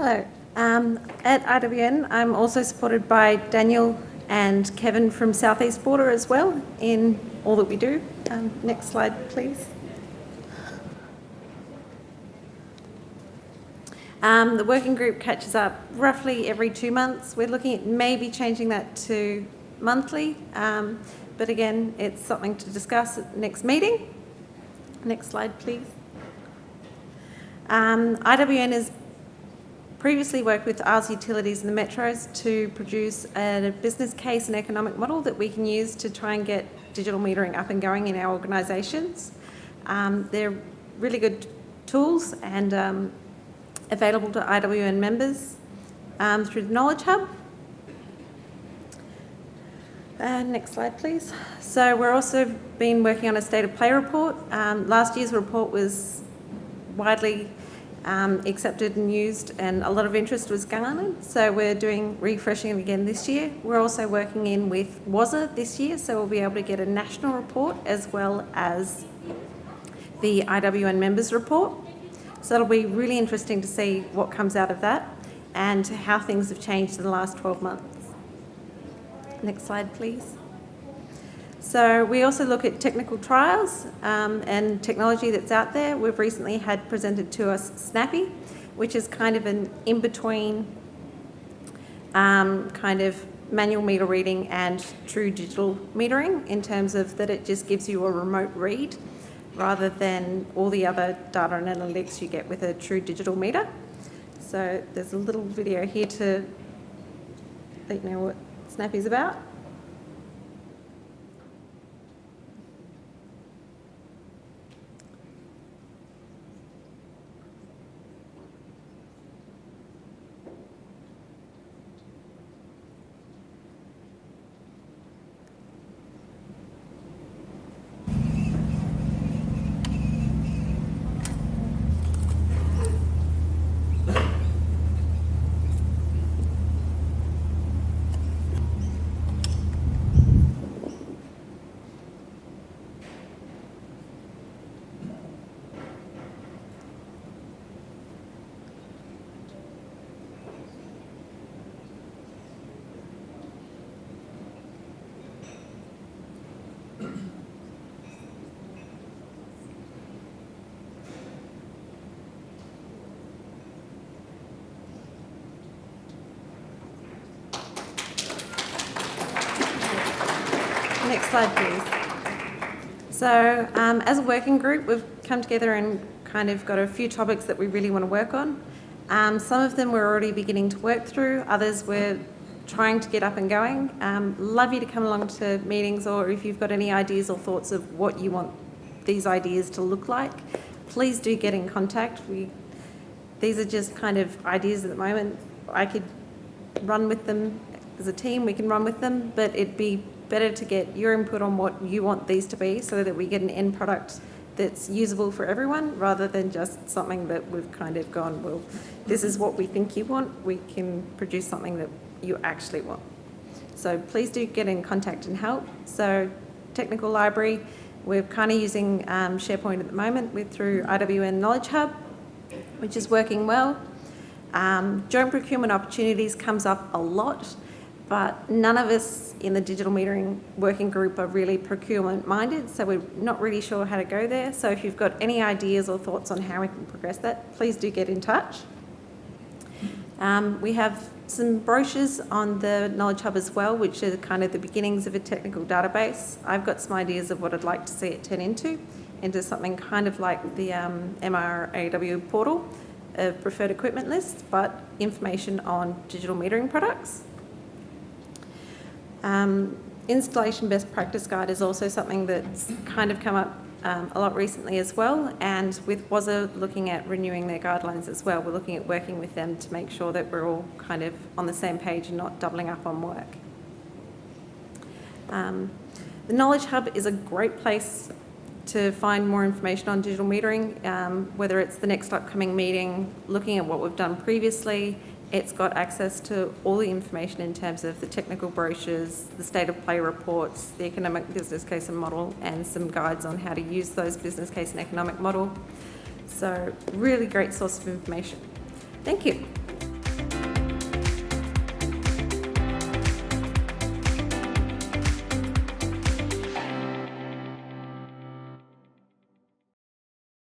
Hello. At IWN, I'm also supported by Daniel and Kevin from Southeast Border as well in all that we do. Next slide, please. The working group catches up roughly every 2 months. We're looking at maybe changing that to monthly, but again, it's something to discuss at the next meeting. Next slide, please. IWN has previously worked with Ours Utilities and the Metros to produce a business case and economic model that we can use to try and get digital metering up and going in our organisations. They're really good tools and available to IWN members through the Knowledge Hub. Next slide, please. So we're also been working on a state of play report. Last year's report was widely accepted and used, and a lot of interest was garnered. So we're refreshing it again this year. We're also working in with WASA this year, so we'll be able to get a national report as well as the IWN members report. So it'll be really interesting to see what comes out of that and how things have changed in the last 12 months. Next slide, please. So we also look at technical trials and technology that's out there. We've recently had presented to us Snappy, which is kind of an in-between kind of manual meter reading and true digital metering, in terms of that it just gives you a remote read rather than all the other data and analytics you get with a true digital meter. So there's a little video here to let you know what Snappy's about. Next slide, please. So as a working group, we've come together and kind of got a few topics that we really want to work on. Some of them we're already beginning to work through, others we're trying to get up and going. Love you to come along to meetings, or if you've got any ideas or thoughts of what you want these ideas to look like, please do get in contact. These are just kind of ideas at the moment. I could run with them as a team, we can run with them, but it'd be better to get your input on what you want these to be so that we get an end product that's usable for everyone, rather than just something that we've kind of gone, well, this is what we think you want, we can produce something that you actually want. So please do get in contact and help. So technical library, we're kind of using SharePoint at the moment through IWN Knowledge Hub, which is working well. Joint procurement opportunities comes up a lot, but none of us in the digital metering working group are really procurement minded, so we're not really sure how to go there. So if you've got any ideas or thoughts on how we can progress that, please do get in touch. We have some brochures on the Knowledge Hub as well, which are kind of the beginnings of a technical database. I've got some ideas of what I'd like to see it turn into something kind of like the MRAW portal of preferred equipment lists, but information on digital metering products. Installation best practice guide is also something that's kind of come up a lot recently as well, and with WASA looking at renewing their guidelines as well, we're looking at working with them to make sure that we're all kind of on the same page and not doubling up on work. The Knowledge Hub is a great place to find more information on digital metering, whether it's the next upcoming meeting, looking at what we've done previously. It's got access to all the information in terms of the technical brochures, the state of play reports, the economic business case and model, and some guides on how to use those business case and economic model. So really great source of information. Thank you.